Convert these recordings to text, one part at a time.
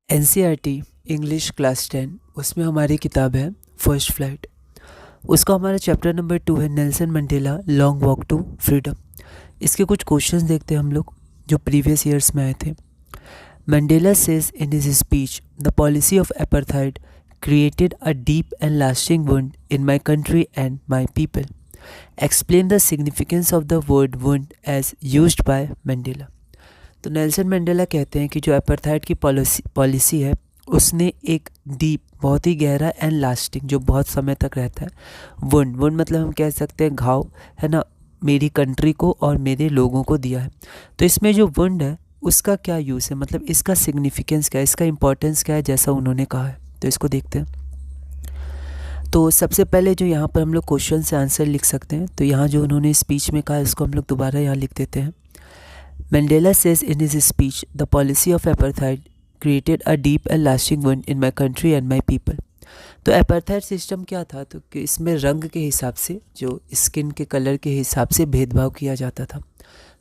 NCERT English class 10 उसमें हमारी किताब है फर्स्ट फ्लाइट। उसका हमारा चैप्टर नंबर 2 है Nelson Mandela long walk to freedom. इसके कुछ क्वेश्चंस देखते हैं हम लोग जो प्रीवियस ईयर्स में आए थे। Mandela says in his speech the policy of apartheid created a deep and lasting wound in my country and my people. Explain the significance of the word wound as used by Mandela. तो Nelson Mandela कहते हैं कि जो apartheid की policy है उसने एक deep बहुत ही गहरा एंड लास्टिंग जो बहुत समय तक रहता है वुंड मतलब हम कह सकते हैं घाव है ना, मेरी कंट्री को और मेरे लोगों को दिया है। तो इसमें जो वुंड है उसका क्या यूज़ है, मतलब इसका सिग्निफिकेंस क्या है, इसका इम्पोर्टेंस क्या है जैसा उन्होंने कहा है। तो इसको देखते हैं। तो सबसे पहले जो यहाँ पर हम लोग क्वेश्चन से आंसर लिख सकते हैं, तो यहाँ जो उन्होंने स्पीच में कहा इसको हम लोग दोबारा यहाँ लिख देते हैं। Mandela says in his speech, the policy of apartheid created a deep and lasting wound in my country and my people. तो एपार्थाइड सिस्टम क्या था, तो कि इसमें रंग के हिसाब से, जो स्किन के कलर के हिसाब से भेदभाव किया जाता था।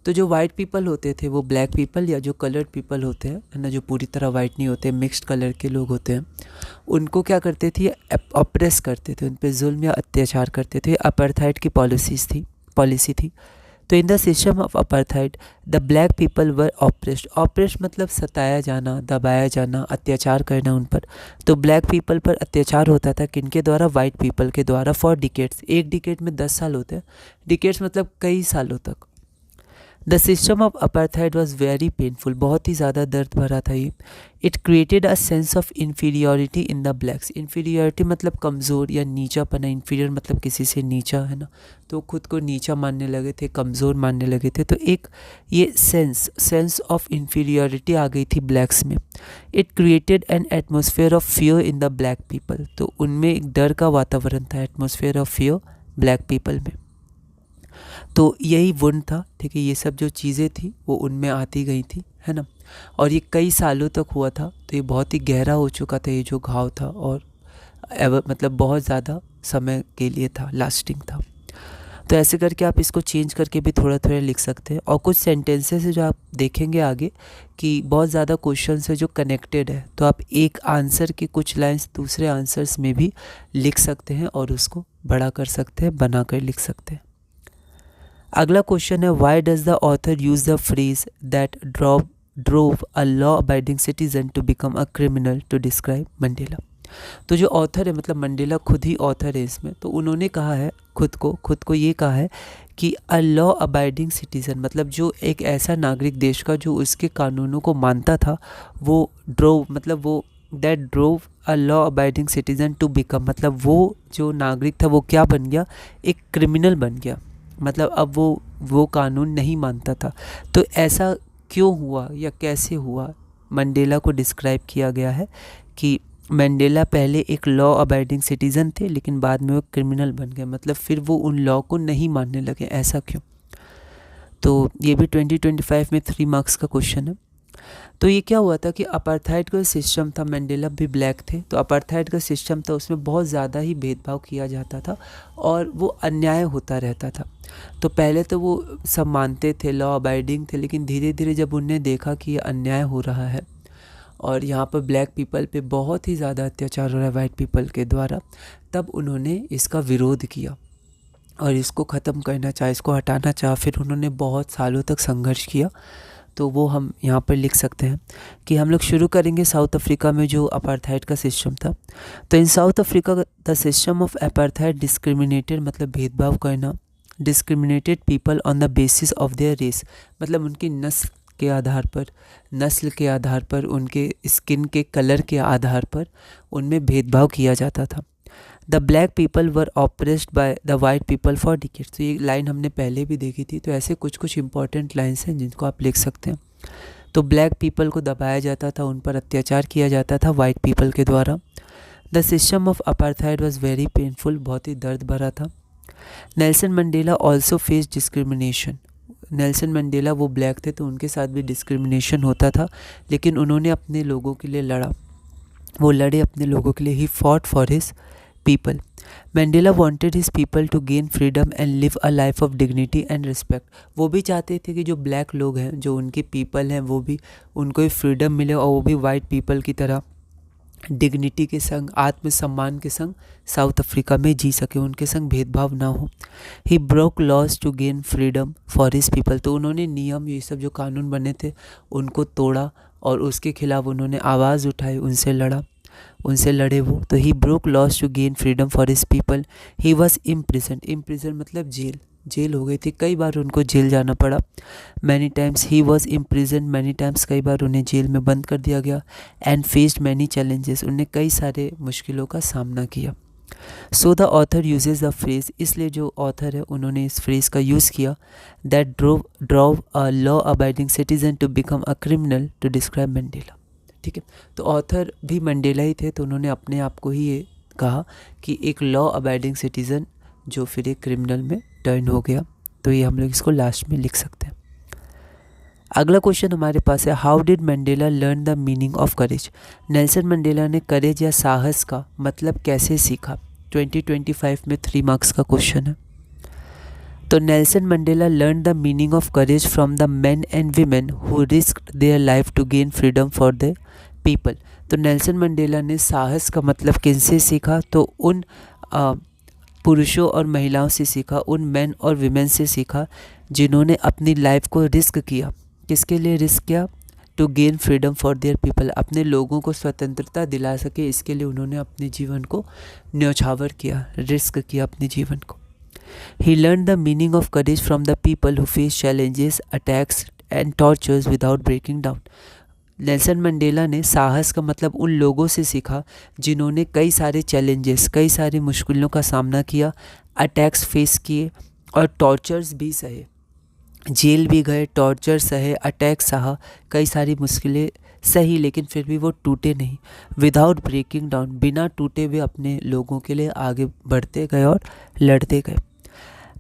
तो जो वाइट पीपल होते थे वो ब्लैक पीपल या जो कलर्ड पीपल होते हैं है ना, जो पूरी तरह वाइट नहीं होते, मिक्स्ड कलर के लोग होते हैं, उनको क्या करते थे, ऑप्रेस करते थे, उन पर जुल्म या अत्याचार करते थे। अपार्थाइड की पॉलिसी थी। तो in the system of apartheid the black people were oppressed मतलब सताया जाना, दबाया जाना, अत्याचार करना उन पर। तो ब्लैक पीपल पर अत्याचार होता था किनके द्वारा, वाइट पीपल के द्वारा फॉर डिकेड्स। एक डिकेड में 10 साल होते हैं, डिकेड्स मतलब कई सालों तक। The system of apartheid was very painful, बहुत ही ज़्यादा दर्द भरा था ये। It created a sense of inferiority in the blacks. Inferiority मतलब कमज़ोर या नीचापना, इन्फीरियर मतलब किसी से नीचा है ना, तो खुद को नीचा मानने लगे थे, कमज़ोर मानने लगे थे। तो एक ये सेंस ऑफ इन्फीरियोरिटी आ गई थी ब्लैक्स में। It created an atmosphere of fear in the black people, तो उनमें एक डर का वातावरण था, atmosphere of fear black people में। तो यही वुंड था, ठीक है, ये सब जो चीज़ें थी वो उनमें आती गई थी है ना, और ये कई सालों तक हुआ था। तो ये बहुत ही गहरा हो चुका था ये जो घाव था, और मतलब बहुत ज़्यादा समय के लिए था, लास्टिंग था। तो ऐसे करके आप इसको चेंज करके भी थोड़ा थोड़ा लिख सकते हैं। और कुछ सेंटेंसेस है जो आप देखेंगे आगे कि बहुत ज़्यादा क्वेश्चन है जो कनेक्टेड है, तो आप एक आंसर के कुछ लाइन्स दूसरे आंसर्स में भी लिख सकते हैं और उसको बड़ा कर सकते हैं, बना कर लिख सकते हैं। अगला क्वेश्चन है, why does the author use the phrase that drove a law abiding citizen to become a criminal to describe Mandela. तो जो ऑथर है मतलब मंडेला खुद ही ऑथर है इसमें, तो उन्होंने कहा है खुद को ये कहा है कि अ लॉ अबाइडिंग सिटीजन मतलब जो एक ऐसा नागरिक देश का जो उसके कानूनों को मानता था, वो ड्रोव मतलब वो that drove a law abiding citizen to become मतलब वो जो नागरिक था वो क्या बन गया, एक क्रिमिनल बन गया। मतलब अब वो कानून नहीं मानता था। तो ऐसा क्यों हुआ या कैसे हुआ, मंडेला को डिस्क्राइब किया गया है कि मंडेला पहले एक लॉ अबाइडिंग सिटीज़न थे लेकिन बाद में वो क्रिमिनल बन गए, मतलब फिर वो उन लॉ को नहीं मानने लगे, ऐसा क्यों। तो ये भी 2025 में 3 मार्क्स का क्वेश्चन है। तो ये क्या हुआ था कि अपार्थाइड का सिस्टम था, मंडेला भी ब्लैक थे, तो अपार्थाइड का सिस्टम था उसमें बहुत ज़्यादा ही भेदभाव किया जाता था और वो अन्याय होता रहता था। तो पहले तो वो सब मानते थे, लॉ अबाइडिंग थे, लेकिन धीरे धीरे जब उनने देखा कि ये अन्याय हो रहा है और यहाँ पर ब्लैक पीपल पे बहुत ही ज़्यादा अत्याचार हो रहा है वाइट पीपल के द्वारा, तब उन्होंने इसका विरोध किया और इसको ख़त्म करना चाहा, इसको हटाना चाहा। फिर उन्होंने बहुत सालों तक संघर्ष किया। तो वो हम यहाँ पर लिख सकते हैं कि हम लोग शुरू करेंगे साउथ अफ्रीका में जो अपार्थाइड का सिस्टम था। तो in South Africa the system of apartheid discriminated मतलब भेदभाव करना, discriminated people on the basis of their race मतलब उनकी नस्ल के आधार पर, उनके स्किन के कलर के आधार पर उनमें भेदभाव किया जाता था। The black people were oppressed by the white people for decades. तो ये लाइन हमने पहले भी देखी थी। तो ऐसे कुछ इंपॉर्टेंट लाइन्स हैं जिनको आप लिख सकते हैं। तो ब्लैक पीपल को दबाया जाता था, उन पर अत्याचार किया जाता था वाइट पीपल के द्वारा। The system of apartheid was very painful, बहुत ही दर्द भरा था। Nelson Mandela also face discrimination. Nelson Mandela वो ब्लैक थे तो उनके साथ भी डिस्क्रिमिनेशन होता था, लेकिन उन्होंने अपने लोगों के लिए लड़ा, वो लड़े अपने लोगों के लिए। He fought for his people. Mandela wanted his people to gain freedom and live a life of dignity and respect. वो भी चाहते थे कि जो ब्लैक लोग हैं, जो उनके पीपल हैं, वो भी उनको भी फ्रीडम मिले और वो भी वाइट पीपल की तरह डिग्निटी के संग, आत्मसम्मान के संग साउथ अफ्रीका में जी सके, उनके संग भेदभाव ना हो. He broke laws to gain freedom for his people. तो उन्होंने नियम, ये सब जो कानून बने थे उनको तोड़ा और उसके खिलाफ उन्होंने आवाज़ उठाई, उनसे लड़े वो. तो he broke laws to gain freedom for his people. He was imprison मतलब जेल हो गई थी, कई बार उनको जेल जाना पड़ा. Many times he was imprison, many times कई बार उन्हें जेल में बंद कर दिया गया. एंड फेस्ड मैनी चैलेंजेस, उन्हें कई सारे मुश्किलों का सामना किया. So the author uses the phrase, इसलिए जो ऑथर है उन्होंने इस फ्रेज का यूज़ किया, that drove a law abiding citizen to become a criminal to describe Mandela. ठीक है, तो ऑथर भी मंडेला ही थे, तो उन्होंने अपने आप को ही ये कहा कि एक लॉ अबाइडिंग सिटीज़न जो फिर एक क्रिमिनल में टर्न हो गया. तो ये हम लोग इसको लास्ट में लिख सकते हैं. अगला क्वेश्चन हमारे पास है, how did Mandela learn the meaning of courage. Nelson Mandela ने करेज या साहस का मतलब कैसे सीखा. 2025 में 3 मार्क्स का क्वेश्चन है. तो Nelson Mandela learn the meaning of courage from the men and women who risked their life to gain freedom for the people. तो नेल्सन मंडेला ने साहस का मतलब किनसे सीखा, तो उन पुरुषों और महिलाओं से सीखा, उन मेन और विमेन से सीखा जिन्होंने अपनी लाइफ को रिस्क किया. किसके लिए रिस्क किया, to gain freedom for their people, अपने लोगों को स्वतंत्रता दिला सके, इसके लिए उन्होंने अपने जीवन को न्यौछावर किया, रिस्क किया अपने जीवन को. He learn the meaning of courage from the people who face challenges, attacks and tortures without breaking down. Nelson Mandela ने साहस का मतलब उन लोगों से सीखा जिन्होंने कई सारे चैलेंजेस, कई सारी मुश्किलों का सामना किया, अटैक्स फेस किए और टॉर्चर्स भी सहे, जेल भी गए, टॉर्चर सहे, अटैक सहा, कई सारी मुश्किलें सही, लेकिन फिर भी वो टूटे नहीं. विदाउट ब्रेकिंग डाउन, बिना टूटे हुए अपने लोगों के लिए आगे बढ़ते गए और लड़ते गए.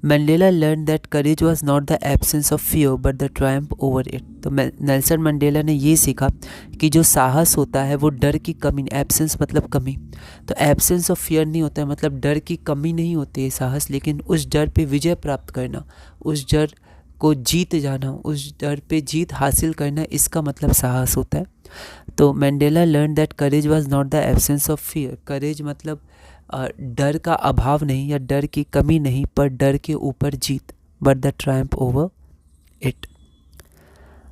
Mandela learn that courage was not the absence of fear but the triumph over it. तो नेल्सन मंडेला ने ये सीखा कि जो साहस होता है वो डर की कमी, एब्सेंस मतलब कमी, तो एब्सेंस ऑफ फियर नहीं होता है, मतलब डर की कमी नहीं होती है साहस, लेकिन उस डर पे विजय प्राप्त करना, उस डर को जीत जाना, उस डर पे जीत हासिल करना, इसका मतलब साहस होता है. तो Mandela learn that courage was not the absence of fear. Courage मतलब डर का अभाव नहीं या डर की कमी नहीं, पर डर के ऊपर जीत, but the triumph over it.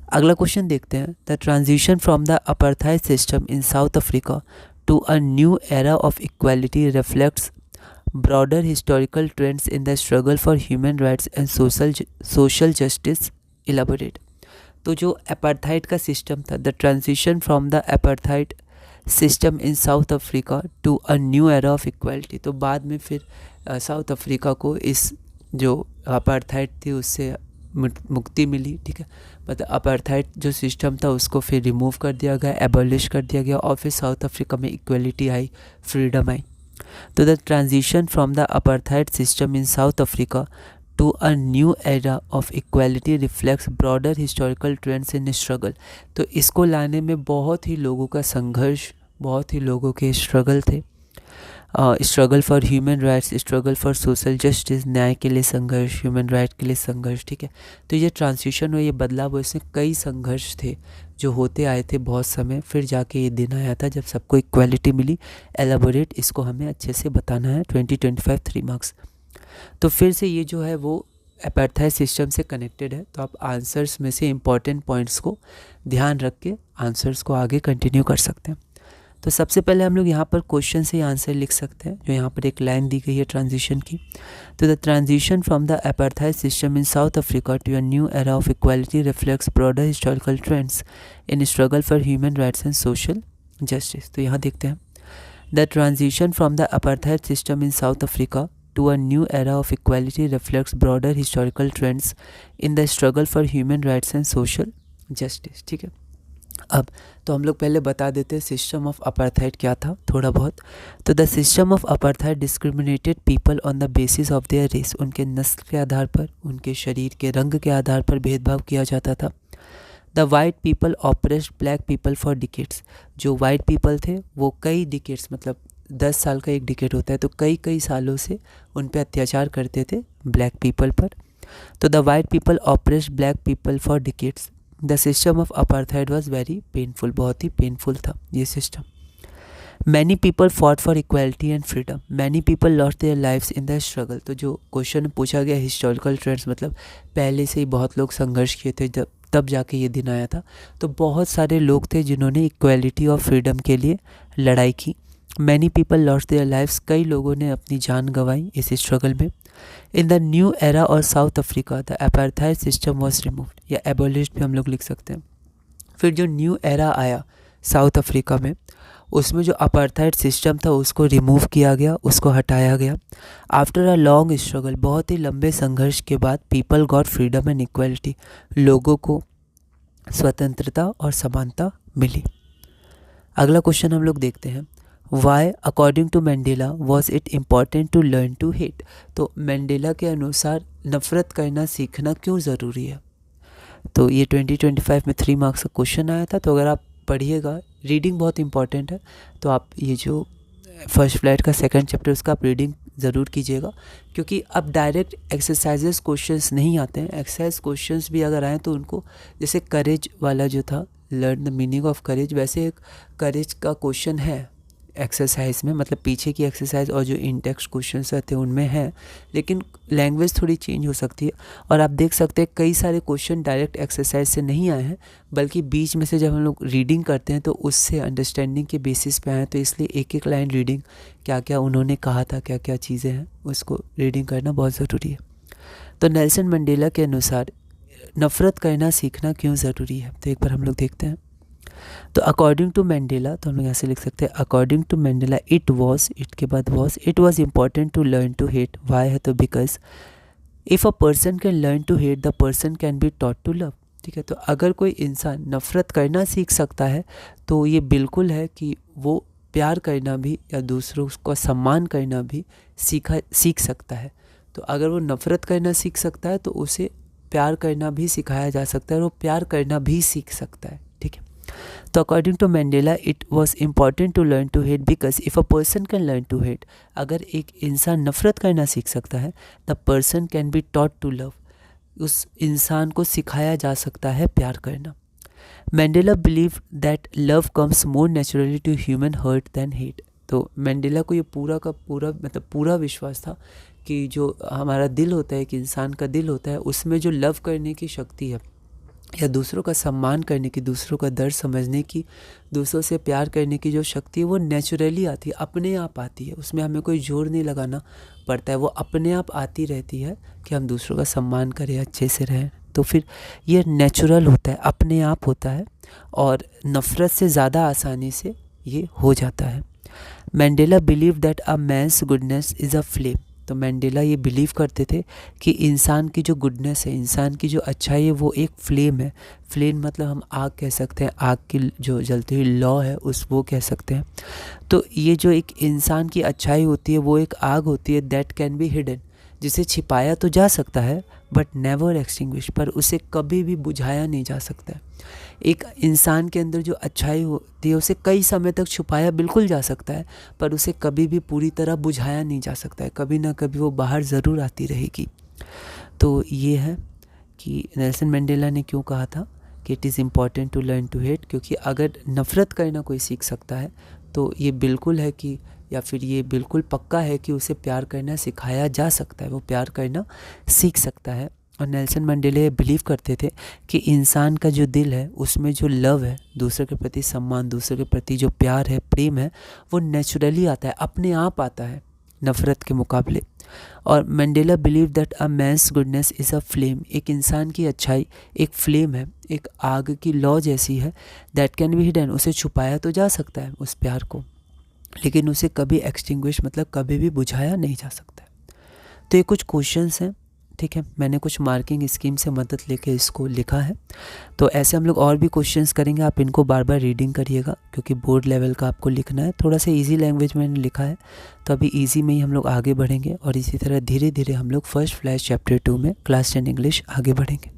अगला क्वेश्चन देखते हैं, the transition from the apartheid system in South Africa to a new era of equality reflects broader historical trends in the struggle for human rights and social justice. Elaborate. तो जो apartheid का system था, the transition from the apartheid system in South Africa to a new era of equality. तो बाद में फिर South Africa को इस जो अपार्थाइड थी उससे मुक्ति मिली. ठीक है, मतलब अपार्थाइड जो सिस्टम था उसको फिर रिमूव कर दिया गया, एबॉलिश कर दिया गया, और फिर साउथ अफ्रीका में इक्वलिटी आई, फ्रीडम आई. तो the transition from the apartheid system in South Africa to a new era of equality reflects broader historical trends in struggle. तो इसको लाने में बहुत ही लोगों का संघर्ष, बहुत ही लोगों के स्ट्रगल थे. Struggle for human rights, struggle for social justice, न्याय के लिए संघर्ष, ह्यूमन राइट के लिए संघर्ष. ठीक है, तो ये ट्रांजिशन हुआ, ये बदलाव हुआ, इसमें कई संघर्ष थे जो होते आए थे बहुत समय, फिर जाके ये दिन आया था जब सबको इक्वालिटी मिली. एलाबोरेट, इसको हमें अच्छे से बताना है. 2025 3 मार्क्स. तो फिर से ये जो है वो अपार्थाइड सिस्टम से कनेक्टेड है, तो आप आंसर्स में से इम्पॉर्टेंट पॉइंट्स को ध्यान रख के आंसर्स को आगे कंटिन्यू कर सकते हैं. तो सबसे पहले हम लोग यहाँ पर क्वेश्चन से ही आंसर लिख सकते हैं, जो यहाँ पर एक लाइन दी गई है ट्रांजिशन की. तो the transition from the apartheid system in South Africa to a new era of equality reflects broader historical trends in struggle for human rights and social justice. तो यहाँ देखते हैं, the transition from the apartheid system in South Africa to a new era of equality reflects broader historical trends in the struggle for human rights and social justice. ठीक है, अब तो हम लोग पहले बता देते हैं सिस्टम ऑफ अपार्थाइड क्या था थोड़ा बहुत. तो the system of apartheid discriminated people on the basis of their race. उनके नस्ल के आधार पर, उनके शरीर के रंग के आधार पर भेदभाव किया जाता था. The white people oppressed black people for decades. जो वाइट पीपल थे वो कई डिकेड्स मतलब 10 साल का एक डिकेड होता है, तो कई कई सालों से उन पे अत्याचार करते थे ब्लैक पीपल पर। तो the white people oppressed black people for decades. The system of apartheid was very painful, बहुत ही पेनफुल था ये system. Many people fought for equality and freedom, many people lost their lives in the struggle. तो जो question पूछा गया historical trends, मतलब पहले से ही बहुत लोग संघर्ष किए थे, जब तब जाके ये दिन आया था। तो बहुत सारे लोग थे जिन्होंने इक्वालिटी और फ्रीडम के लिए लड़ाई की। Many people lost their lives, कई लोगों ने अपनी जान गंवाई इस स्ट्रगल में। इन द न्यू एरा और south Africa the apartheid system was removed, या एबोलिश्ड भी हम लोग लिख सकते हैं। फिर जो न्यू एरा आया साउथ अफ्रीका में, उसमें जो अपार्थाइड सिस्टम था उसको रिमूव किया गया, उसको हटाया गया। आफ्टर अ लॉन्ग स्ट्रगल, बहुत ही लंबे संघर्ष के बाद, people got freedom and equality, लोगों को स्वतंत्रता और समानता मिली। अगला क्वेश्चन हम लोग देखते हैं, why according to Mandela was it important to learn to hate. तो मैंडेला के अनुसार नफ़रत करना सीखना क्यों ज़रूरी है। तो ये 2025 में 3 मार्क्स का क्वेश्चन आया था। तो अगर आप पढ़िएगा, रीडिंग बहुत इंपॉर्टेंट है, तो आप ये जो फर्स्ट फ्लाइट का सेकंड चैप्टर उसका आप रीडिंग ज़रूर कीजिएगा, क्योंकि अब डायरेक्ट एक्सरसाइजेस क्वेश्चंस नहीं आते हैं। एक्सरसाइज क्वेश्चंस भी अगर आएँ तो उनको, जैसे करेज वाला जो था, लर्न द मीनिंग ऑफ करेज, वैसे एक करेज का क्वेश्चन है एक्सरसाइज में, मतलब पीछे की एक्सरसाइज और जो इन टेक्स्ट क्वेश्चंस रहते हैं उनमें है, लेकिन लैंग्वेज थोड़ी चेंज हो सकती है। और आप देख सकते हैं कई सारे क्वेश्चन डायरेक्ट एक्सरसाइज से नहीं आए हैं, बल्कि बीच में से जब हम लोग रीडिंग करते हैं तो उससे अंडरस्टैंडिंग के बेसिस पे आए हैं। तो इसलिए एक एक लाइन रीडिंग, क्या क्या उन्होंने कहा था, क्या क्या चीज़ें हैं, उसको रीडिंग करना बहुत ज़रूरी है। तो नेल्सन मंडेला के अनुसार नफ़रत करना सीखना क्यों ज़रूरी है, तो एक बार हम लोग देखते हैं। तो अकॉर्डिंग टू मैंडेला, तो हम लोग ऐसे लिख सकते हैं, अकॉर्डिंग टू मैंडेला इट के बाद it was important to learn to hate. Why है, तो because if a person can learn to hate the person can be taught to love. ठीक है, तो अगर कोई इंसान नफ़रत करना सीख सकता है तो ये बिल्कुल है कि वो प्यार करना भी या दूसरों को सम्मान करना भी सीख सकता है। तो अगर वो नफ़रत करना सीख सकता है तो उसे प्यार करना भी सिखाया जा सकता है और वो प्यार करना भी सीख सकता है। ठीक है, तो according to Mandela it was important to learn to hate because if a person can learn to hate, अगर एक इंसान नफ़रत करना सीख सकता है, the person can be taught to love, उस इंसान को सिखाया जा सकता है प्यार करना। Mandela believe that love comes more naturally to human heart than hate. तो मैंडेला को ये पूरा का पूरा, मतलब पूरा विश्वास था कि जो हमारा दिल होता है, कि इंसान का दिल होता है, उसमें जो लव करने की शक्ति है, या दूसरों का सम्मान करने की, दूसरों का दर्द समझने की, दूसरों से प्यार करने की जो शक्ति है, वो नेचुरली आती है, अपने आप आती है। उसमें हमें कोई जोर नहीं लगाना पड़ता है, वो अपने आप आती रहती है कि हम दूसरों का सम्मान करें, अच्छे से रहें। तो फिर ये नेचुरल होता है, अपने आप होता है, और नफ़रत से ज़्यादा आसानी से ये हो जाता है। Mandela believe that a man's goodness is a flame. तो मैंडेला ये बिलीव करते थे कि इंसान की जो गुडनेस है, इंसान की जो अच्छाई है, वो एक फ्लेम है। फ्लेम मतलब हम आग कह सकते हैं, आग की जो जलती हुई लौ है वो कह सकते हैं। तो ये जो एक इंसान की अच्छाई होती है वो एक आग होती है, दैट कैन बी हिडन, जिसे छिपाया तो जा सकता है बट नेवर एक्सटिंग्विश, पर उसे कभी भी बुझाया नहीं जा सकता। एक इंसान के अंदर जो अच्छाई होती है उसे कई समय तक छुपाया बिल्कुल जा सकता है, पर उसे कभी भी पूरी तरह बुझाया नहीं जा सकता है, कभी ना कभी वो बाहर ज़रूर आती रहेगी। तो ये है कि नेल्सन मंडेला ने क्यों कहा था कि it is important to learn to hate, क्योंकि अगर नफ़रत करना कोई सीख सकता है तो ये बिल्कुल है कि, या फिर ये बिल्कुल पक्का है कि उसे प्यार करना सिखाया जा सकता है, वो प्यार करना सीख सकता है। और नेल्सन मंडेला ये बिलीव करते थे कि इंसान का जो दिल है उसमें जो लव है, दूसरे के प्रति सम्मान, दूसरे के प्रति जो प्यार है, प्रेम है, वो नेचुरली आता है, अपने आप आता है नफ़रत के मुकाबले। और Mandela believe that a man's goodness is a flame, एक इंसान की अच्छाई एक फ्लेम है, एक आग की लौ जैसी है, दैट कैन बी हिडन, उसे छुपाया तो जा सकता है उस प्यार को, लेकिन उसे कभी एक्सटिंग्विश मतलब कभी भी बुझाया नहीं जा सकता। तो ये कुछ क्वेश्चंस हैं, ठीक है, मैंने कुछ मार्किंग स्कीम से मदद लेके इसको लिखा है। तो ऐसे हम लोग और भी क्वेश्चंस करेंगे, आप इनको बार बार रीडिंग करिएगा क्योंकि बोर्ड लेवल का आपको लिखना है। थोड़ा सा इजी लैंग्वेज में मैंने लिखा है, तो अभी इजी में ही हम लोग आगे बढ़ेंगे और इसी तरह धीरे धीरे हम लोग फर्स्ट फ्लैश चैप्टर 2 में क्लास 10 इंग्लिश आगे बढ़ेंगे।